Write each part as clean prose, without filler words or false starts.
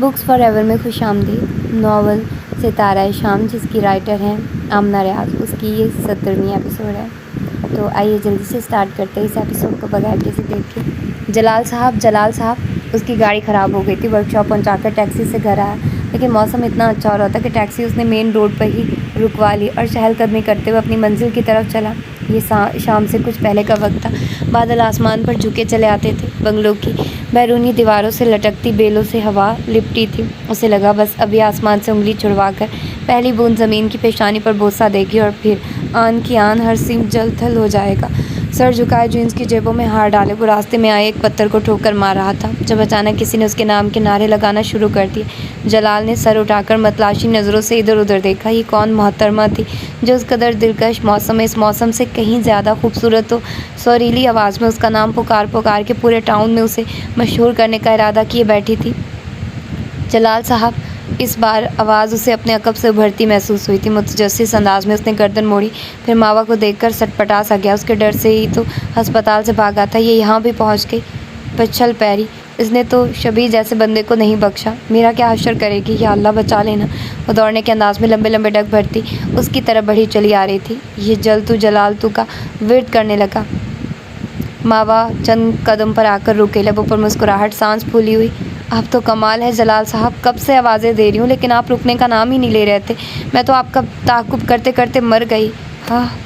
Books for ever میں خوش آمدید ناول ستارہ شام جس کی رائٹر ہیں آمنہ ریاض، اس کی یہ 70ویں ایپیسوڈ ہے۔ تو آئیے جلدی سے سٹارٹ کرتے ہیں اس ایپیسوڈ کو بغیر کسی دیکھ کے۔ جلال صاحب اس کی گاڑی خراب ہو گئی تھی، ورک شاپ پہنچا کر ٹیکسی سے گھر آیا، لیکن موسم اتنا اچھا ہو رہا تھا کہ ٹیکسی اس نے مین روڈ پر ہی رکوا لی اور چہل قدمی کرتے ہوئے اپنی منزل کی طرف چلا۔ یہ شام سے کچھ پہلے کا وقت تھا، بادل آسمان پر جھکے چلے آتے تھے، بنگلو کی بیرونی دیواروں سے لٹکتی بیلوں سے ہوا لپٹی تھی۔ اسے لگا بس ابھی آسمان سے انگلی چھڑوا کر پہلی بوند زمین کی پیشانی پر بوسہ دے گی اور پھر آن کی آن ہر سیم جل تھل ہو جائے گا۔ سر جھکائے جینس کی جیبوں میں ہاتھ ڈالے وہ راستے میں آئے ایک پتھر کو ٹھوکر مار رہا تھا جب اچانک کسی نے اس کے نام کے نعرے لگانا شروع کر دیے۔ جلال نے سر اٹھا کر متلاشی نظروں سے ادھر ادھر دیکھا۔ یہ کون محترمہ تھی جو اس قدر دلکش موسم میں اس موسم سے کہیں زیادہ خوبصورت و سریلی آواز میں اس کا نام پکار کے پورے ٹاؤن میں اسے مشہور کرنے کا ارادہ کیے بیٹھی تھی؟ جلال صاحب! اس بار آواز اسے اپنے عقب سے ابھرتی محسوس ہوئی تھی۔ متجسس انداز میں اس نے گردن موڑی، پھر ماوا کو دیکھ کر سٹپٹا سا گیا۔ اس کے ڈر سے ہی تو ہسپتال سے بھاگا تھا، یہ یہاں بھی پہنچ گئی پچھل پیری۔ اس نے تو شبیہ جیسے بندے کو نہیں بخشا، میرا کیا حشر کرے گی؟ یا اللہ بچا لینا۔ وہ دوڑنے کے انداز میں لمبے لمبے ڈگ بھرتی اس کی طرف بڑھی چلی آ رہی تھی۔ یہ جلال تو کا ورد کرنے لگا۔ ماوا چند قدم پر آ کر رکے، لبوں پر مسکراہٹ، سانس پھولی ہوئی۔ اب تو کمال ہے جلال صاحب، کب سے آوازیں دے رہی ہوں لیکن آپ رکنے کا نام ہی نہیں لے رہے تھے۔ میں تو آپ کا تعاقب کرتے کرتے مر گئی۔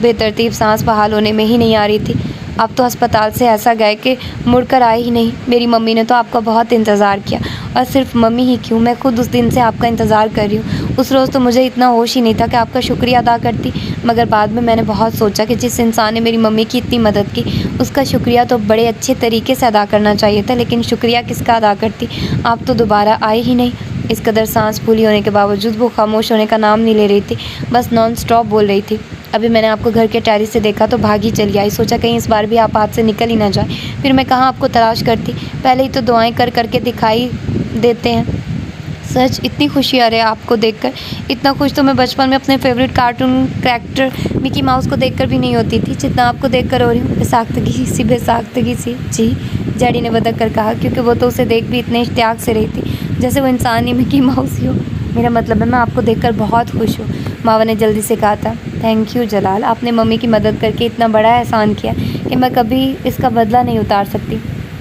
بے ترتیب سانس بحال ہونے میں ہی نہیں آ رہی تھی۔ آپ تو ہسپتال سے ایسا گئے کہ مڑ کر آئے ہی نہیں۔ میری ممی نے تو آپ کا بہت انتظار کیا، اور صرف ممی ہی کیوں، میں خود اس دن سے آپ کا انتظار کر رہی ہوں۔ اس روز تو مجھے اتنا ہوش ہی نہیں تھا کہ آپ کا شکریہ ادا کرتی، مگر بعد میں نے بہت سوچا کہ جس انسان نے میری ممی کی اتنی مدد کی اس کا شکریہ تو بڑے اچھے طریقے سے ادا کرنا چاہیے تھا، لیکن شکریہ کس کا ادا کرتی؟ آپ تو دوبارہ آئے ہی نہیں۔ اس قدر سانس پھولی ہونے کے باوجود وہ خاموش ہونے کا نام نہیں لے رہی تھی، بس نان سٹاپ بول رہی تھی۔ ابھی میں نے آپ کو گھر کے ٹیرس سے دیکھا تو بھاگی چلی آئی، سوچا کہیں اس بار بھی آپ ہاتھ سے نکل ہی نہ جائیں، پھر میں کہاں آپ کو تلاش کرتی۔ پہلے ہی تو دعائیں کر کے دکھائی دیتے ہیں۔ سچ اتنی خوشی آ رہی ہے آپ کو دیکھ کر، اتنا خوش تو میں بچپن میں اپنے فیوریٹ کارٹون کریکٹر مکی ماؤس کو دیکھ کر بھی نہیں ہوتی تھی جتنا آپ کو دیکھ کر ہو رہی ہوں۔ بے ساختگی سی جی، جیڈی نے بدک کر کہا، کیونکہ وہ تو اسے دیکھ بھی اتنے اشتیاق سے رہی تھی جیسے وہ انسان ہی مکی ماؤس ہی ہو۔ میرا مطلب ہے میں آپ کو دیکھ کر بہت خوش ہوں، ماوا نے جلدی سے کہا تھا۔ تھینک یو جلال، آپ نے ممی کی مدد کر کے اتنا بڑا احسان کیا کہ میں کبھی اس کا بدلہ نہیں اتار سکتی۔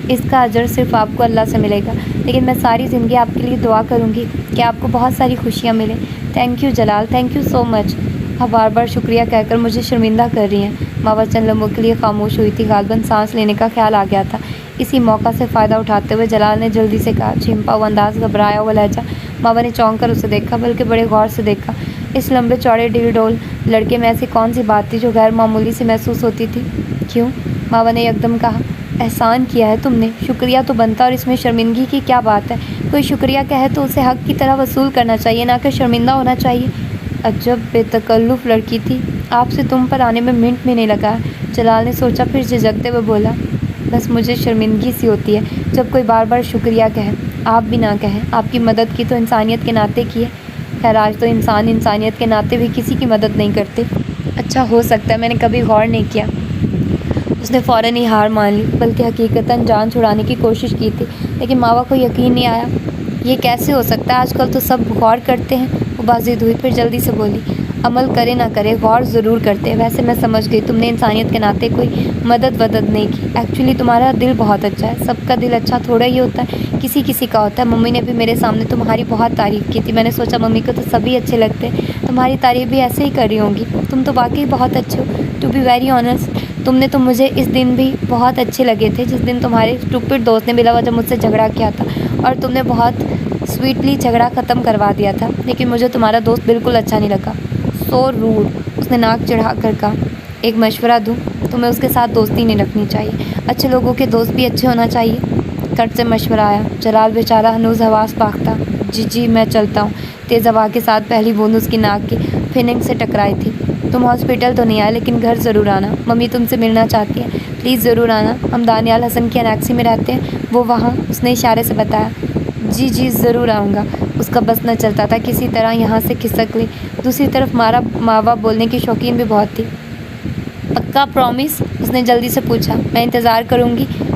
اس کا اجر صرف آپ کو اللہ سے ملے گا، لیکن میں ساری زندگی آپ کے لیے دعا کروں گی کہ آپ کو بہت ساری خوشیاں ملیں۔ Thank you Jalal, thank you so much. آپ بار بار شکریہ کہہ کر مجھے شرمندہ کر رہی ہیں۔ ماوا چند لمحوں کے لیے خاموش ہوئی تھی، غالباً سانس لینے کا خیال آ گیا تھا۔ اسی موقع سے فائدہ اٹھاتے ہوئے جلال نے جلدی سے کہا، چھپا ہوا انداز، گھبرایا ہوا لہجہ۔ ماوا نے چونک کر اسے دیکھا، بلکہ بڑے غور سے دیکھا۔ اس لمبے چوڑے ڈھیل ڈول لڑکے میں ایسی کون سی بات تھی جو غیر معمولی سی محسوس ہوتی تھی؟ کیوں؟ ماوا نے یکدم کہا، احسان کیا ہے تم نے، شکریہ تو بنتا، اور اس میں شرمندگی کی کیا بات ہے؟ کوئی شکریہ کہے تو اسے حق کی طرح وصول کرنا چاہیے، نہ کہ شرمندہ ہونا چاہیے۔ عجب بے تکلف لڑکی تھی، آپ سے تم پر آنے میں منٹ میں نہیں لگا۔ جلال نے سوچا، پھر جھجکتے ہوئے بولا، بس مجھے شرمندگی سی ہوتی ہے جب کوئی بار بار شکریہ کہے، آپ بھی نہ کہیں۔ آپ کی مدد کی تو انسانیت کے ناطے کی ہے۔ خیر آج تو انسان انسانیت کے ناطے بھی کسی کی مدد نہیں کرتے۔ اچھا ہو سکتا ہے میں نے کبھی غور نہیں کیا۔ اس نے فوراً ہی ہار مان لی، بلکہ حقیقتاً جان چھڑانے کی کوشش کی تھی، لیکن ماوا کو یقین نہیں آیا۔ یہ کیسے ہو سکتا ہے؟ آج کل تو سب غور کرتے ہیں۔ وہ بازید ہوئی، پھر جلدی سے بولی، عمل کرے نہ کرے غور ضرور کرتے ہیں۔ ویسے میں سمجھ گئی تم نے انسانیت کے ناطے کوئی مدد نہیں کی۔ ایکچولی تمہارا دل بہت اچھا ہے۔ سب کا دل اچھا تھوڑا ہی ہوتا ہے، کسی کا ہوتا ہے۔ ممی نے بھی میرے سامنے تمہاری بہت تعریف کی تھی، میں نے سوچا ممی کو تو سبھی اچھے لگتے ہیں، تمہاری تعریف بھی ایسے ہی کر رہی ہوں گی۔ تم تو واقعی بہت اچھے ہو، ٹو بی ویری آنیسٹ۔ تم نے تو مجھے اس دن بھی بہت اچھے لگے تھے جس دن تمہارے اسٹوپڈ دوست نے بلا وجہ مجھ سے جھگڑا کیا تھا، اور تم نے بہت سویٹلی جھگڑا ختم کروا دیا تھا، لیکن مجھے تمہارا دوست بالکل اچھا نہیں لگا۔ سو روڈ، اس نے ناک چڑھا کر کہا۔ ایک مشورہ دوں؟ تمہیں اس کے ساتھ دوستی نہیں رکھنی چاہیے، اچھے لوگوں کے دوست بھی اچھے ہونا چاہیے۔ کٹ سے مشورہ آیا۔ جلال بیچارہ ہنوز حواس پاختہ۔ جی میں چلتا ہوں۔ تیز ہوا کے ساتھ پہلی بوند اس کی ناک کی پھننگ سے ٹکرائی تھی۔ تم ہاسپٹل تو نہیں آئے، لیکن گھر ضرور آنا، ممی تم سے ملنا چاہتی ہیں، پلیز ضرور آنا۔ ہم دانیال حسن کی انیکسی میں رہتے ہیں، وہ وہاں، اس نے اشارے سے بتایا۔ جی ضرور آؤں گا۔ اس کا بس نہ چلتا تھا کسی طرح یہاں سے کھسک لے۔ دوسری طرف ماوا بولنے کی شوقین بھی بہت تھی۔ پکا پرومس؟ اس نے جلدی سے پوچھا۔ میں انتظار کروں گی،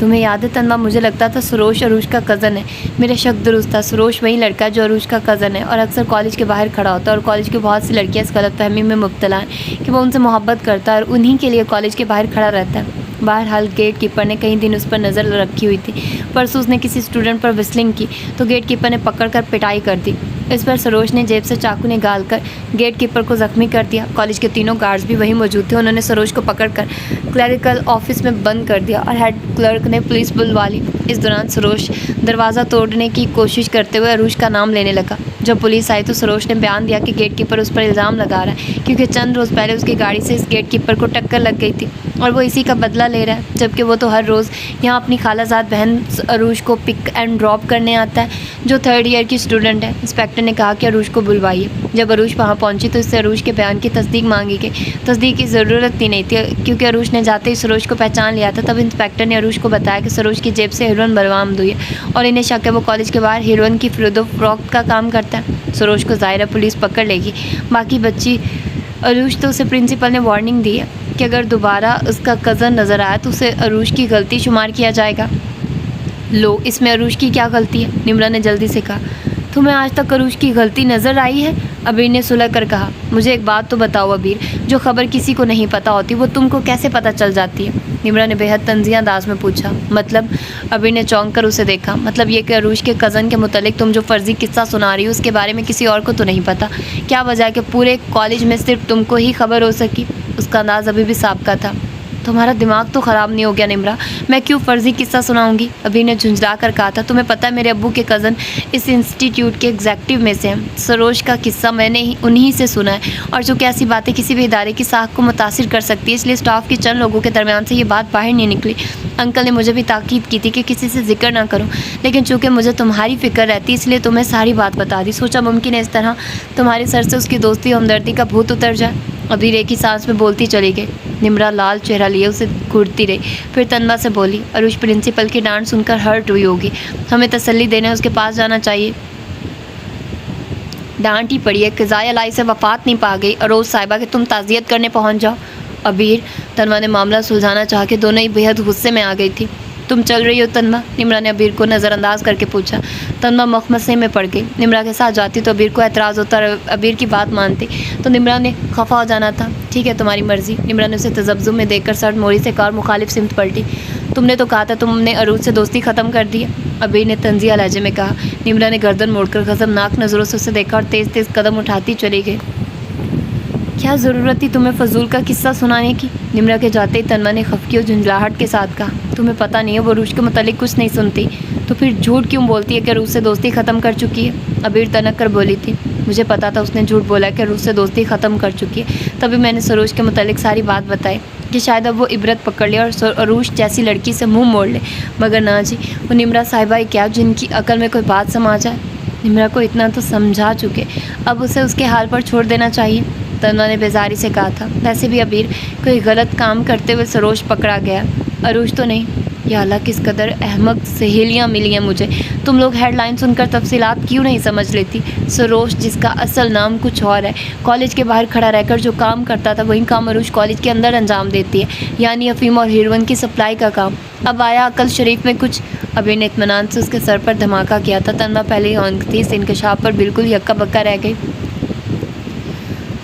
تمہیں یاد ہے تنوا، مجھے لگتا تھا سروش عروج کا کزن ہے۔ میرا شک درست تھا، سروش وہی لڑکا ہے جو عروج کا کزن ہے اور اکثر کالج کے باہر کھڑا ہوتا ہے، اور کالج کی بہت سی لڑکیاں اس غلط فہمی میں مبتلا ہیں کہ وہ ان سے محبت کرتا ہے اور انہی کے لیے کالج کے باہر کھڑا رہتا ہے۔ بہرحال گیٹ کیپر نے کئی دن اس پر نظر رکھی ہوئی تھی۔ پرسوں اس نے کسی اسٹوڈنٹ پر وسلنگ کی تو گیٹ کیپر نے پکڑ کر پٹائی کر دی۔ اس پر سروش نے جیب سے چاقو نکال کر گیٹ کیپر کو زخمی کر دیا۔ کالج کے تینوں گارڈز بھی وہیں موجود تھے۔ انہوں نے سروش کو پکڑ کر کلریکل آفس میں بند کر دیا اور ہیڈ کلرک نے پولیس بلوا لی۔ اس دوران سروش دروازہ توڑنے کی کوشش کرتے ہوئے عروج کا نام لینے لگا۔ جب پولیس آئی تو سروش نے بیان دیا کہ گیٹ کیپر اس پر الزام لگا رہا ہے کیونکہ چند روز پہلے اس کی گاڑی سے اس گیٹ کیپر کو ٹکر لگ گئی تھی اور وہ اسی کا بدلہ لے رہا ہے، جبکہ وہ تو ہر روز یہاں اپنی خالہ زاد بہن عروج کو پک اینڈ ڈراپ کرنے آتا ہے جو 3rd ایئر کی اسٹوڈنٹ ہے۔ انسپیکٹر نے کہا کہ عروج کو بلوائیے۔ جب عروج وہاں پہنچی تو اس سے عروج کے بیان کی تصدیق مانگی گئی۔ تصدیق کی ضرورت ہی نہیں تھی کیونکہ عروج نے جاتے ہی سروج کو پہچان لیا تھا۔ تب انسپیکٹر نے عروج کو بتایا کہ سروج کی جیب سے ہیروئن برآمد ہوئی ہے اور انہیں شک ہے وہ کالج کے باہر ہیروئن کی خرید و فروخت کا کام کرتا ہے۔ سروج کو ظاہر ہے پولیس پکڑ لے گی۔ باقی بچی عروج تو اسے پرنسپل نے وارننگ دی ہے کہ اگر دوبارہ اس کا کزن نظر آیا تو اسے عروج کی غلطی شمار کیا جائے گا۔ لو، اس میں عروج کی کیا غلطی ہے؟ نمرا نے جلدی سے کہا۔ تمہیں آج تک عروج کی غلطی نظر آئی ہے؟ ابیر نے سلجھ کر کہا۔ مجھے ایک بات تو بتاؤ ابیر، جو خبر کسی کو نہیں پتہ ہوتی وہ تم کو کیسے پتہ چل جاتی ہے؟ نمرا نے بے حد طنزیہ انداز میں پوچھا۔ مطلب؟ ابیر نے چونک کر اسے دیکھا۔ مطلب یہ کہ عروج کے کزن کے متعلق تم جو فرضی قصہ سنا رہی ہو اس کے بارے میں کسی اور کو تو نہیں پتہ؟ کیا وجہ ہے کہ پورے کالج میں صرف تم کو ہی خبر ہو سکی؟ اس کا انداز ابھی بھی سابقہ تھا۔ تمہارا دماغ تو خراب نہیں ہو گیا نمرا؟ میں کیوں فرضی قصہ سناؤں گی؟ ابیر نے جھنجھلا کر کہا تھا۔ تمہیں پتہ ہے میرے ابو کے کزن اس انسٹیٹیوٹ کے ایگزیکٹو میں سے ہیں۔ سروش کا قصہ میں نے انہی سے سنا ہے، اور چونکہ ایسی باتیں کسی بھی ادارے کی ساکھ کو متاثر کر سکتی ہے اس لیے اسٹاف کے چند لوگوں کے درمیان سے یہ بات باہر نہیں نکلی۔ انکل نے مجھے بھی تاکید کی تھی کہ کسی سے ذکر نہ کروں، لیکن چونکہ مجھے تمہاری فکر رہتی اس لیے تمہیں ساری بات بتا دی۔ سوچا ممکن ہے اس طرح تمہارے سر سے اس کی دوستی و ہمدردی کا بھوت اتر جائے۔ ابیر ایک ہی سانس میں بولتی چلی گئی۔ نمرا لال چہرہ لیے اسے گھورتی رہی، پھر تنوا سے بولی۔ عروج پرنسپل کی ڈانٹ سن کر ہرٹ ہوئی ہوگی، ہمیں تسلی دینے اس کے پاس جانا چاہیے۔ ڈانٹ ہی پڑی ہے، قضائے الہی سے وفات نہیں پا گئی عروج صاحبہ کہ تم تعزیت کرنے پہنچ جاؤ۔ ابیر، تنوا نے معاملہ سلجھانا چاہ کے دونوں ہی بے حد غصے میں آ گئی تھی۔ تم چل رہی ہو تنوا؟ نمرا نے ابیر کو نظر انداز کر کے پوچھا۔ تنوا مخمصے میں پڑ گئی۔ نمرا کے ساتھ جاتی تو ابیر کو اعتراض ہوتا اور ابیر کی بات مانتی تو نمرا نے خفا ہو جانا تھا۔ ٹھیک ہے تمہاری مرضی۔ نمرا نے اسے تذبذب میں دیکھ کر سر موڑی سے کار مخالف سمت پلٹی۔ تم نے تو کہا تھا تم نے عروج سے دوستی ختم کر دی ہے، ابیر نے طنزیہ لہجے میں کہا۔ نمرا نے گردن موڑ کر غضبناک نظروں سے اسے دیکھا اور تیز تیز قدم اٹھاتی چلی گئی۔ کیا ضرورت تھی تمہیں فضول کا قصہ سنانے کی؟ نمرا کے جاتے ہی تنوا نے خفگی اور جھنجھلاہٹ کے ساتھ کہا۔ تمہیں پتہ نہیں ہے وہ عروج کے متعلق کچھ نہیں سنتی تو پھر جھوٹ کیوں بولتی ہے کہ عروج سے دوستی ختم کر چکی ہے؟ ابیر تنک کر بولی تھی۔ مجھے پتا تھا اس نے جھوٹ بولا کہ عروج سے دوستی ختم کر چکی ہے، تبھی میں نے سروج کے متعلق ساری بات بتائی کہ شاید اب وہ عبرت پکڑ لے اور عروج جیسی لڑکی سے منہ موڑ لے، مگر نہ جی، وہ نمرا صاحبہ ہی کیا جن کی عقل میں کوئی بات سما جائے۔ نمرا کو اتنا تو سمجھا چکے، اب اسے اس کے حال پر چھوڑ دینا چاہیے، تنوا نے بیزاری سے کہا تھا۔ ویسے بھی ابیر، کوئی غلط کام کرتے ہوئے سروج پکڑا گیا، عروج تو نہیں۔ یا اللہ کس قدر احمق سہیلیاں ملی ہیں مجھے، تم لوگ ہیڈ لائن سن کر تفصیلات کیوں نہیں سمجھ لیتی؟ سروج جس کا اصل نام کچھ اور ہے، کالج کے باہر کھڑا رہ کر جو کام کرتا تھا وہی کام عروج کالج کے اندر انجام دیتی ہے، یعنی افیم اور ہیروئن کی سپلائی کا کام۔ اب آیا عقل شریف میں کچھ؟ ابیر نے اطمینان سے اس کے سر پر دھماکہ کیا تھا۔ تنوا پہلے ہی اونگ تھی، اس انکشاف پر بالکل یکا بکا رہ گئی۔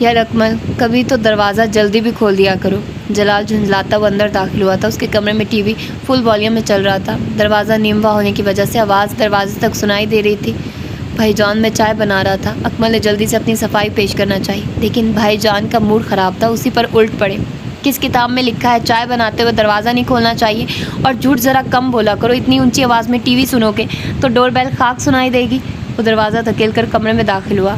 یار اکمل، کبھی تو دروازہ جلدی بھی کھول دیا کرو۔ جلال جھنجھلاتا وہ اندر داخل ہوا تھا۔ اس کے کمرے میں ٹی وی فل والیوم میں چل رہا تھا۔ دروازہ نیموا ہونے کی وجہ سے آواز دروازے تک سنائی دے رہی تھی۔ بھائی جان میں چائے بنا رہا تھا، اکمل نے جلدی سے اپنی صفائی پیش کرنا چاہی، لیکن بھائی جان کا موڈ خراب تھا، اسی پر الٹ پڑے۔ کس کتاب میں لکھا ہے چائے بناتے ہوئے دروازہ نہیں کھولنا چاہیے؟ اور جھوٹ ذرا کم بولا کرو، اتنی اونچی آواز میں ٹی وی سنو گے تو ڈور بیل خاک سنائی دے گی۔ وہ دروازہ دھکیل کر کمرے میں داخل ہوا۔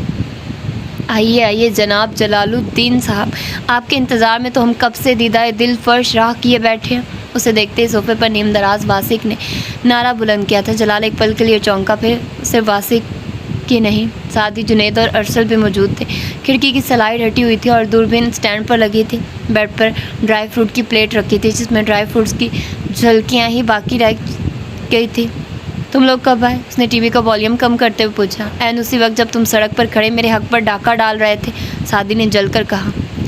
آئیے آئیے جناب جلال الدین صاحب، آپ کے انتظار میں تو ہم کب سے دیدہ دل فرش راہ کیے بیٹھے ہیں۔ اسے دیکھتے ہی صوفے پر نیم دراز واسق نے نعرہ بلند کیا تھا۔ جلال ایک پل کے لیے چونکا، پھر صرف واسق کی نہیں، ساتھ ہی جنید اور ارسل بھی موجود تھے۔ کھڑکی کی سلائڈ ہٹی ہوئی تھی اور دوربین اسٹینڈ پر لگی تھی۔ بیڈ پر ڈرائی فروٹ کی پلیٹ رکھی تھی جس میں ڈرائی فروٹس کی جھلکیاں ہی باقی رہ گئی تھی۔ تم لوگ کب آئے؟ اس نے ٹی وی کا والیوم کم کرتے ہوئے پوچھا۔ عین اسی وقت جب تم سڑک پر کھڑے میرے حق پر ڈاکہ ڈال رہے تھے، سعدی نے جل کر کہا۔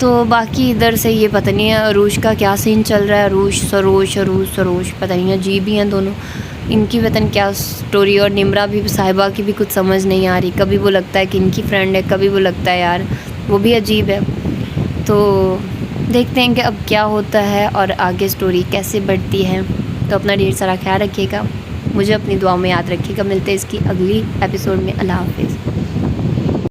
تو باقی ادھر سے یہ پتہ نہیں ہے عروش کا کیا سین چل رہا ہے. عروش سروش پتہ نہیں عجیب ہی ہیں دونوں. ان کی وطن کیا سٹوری. اور نمرہ بھی صاحبہ کی بھی کچھ سمجھ نہیں آ رہی. کبھی وہ لگتا ہے کہ ان کی فرینڈ ہے, کبھی وہ لگتا ہے یار وہ بھی عجیب ہے. تو دیکھتے ہیں کہ اب کیا ہوتا ہے اور آگے سٹوری کیسے بڑھتی ہے. تو اپنا ڈھیر سارا خیال رکھیے گا, مجھے اپنی دعاؤں میں یاد رکھیے گا. ملتے ہیں اس کی اگلی ایپیسوڈ میں. اللہ حافظ.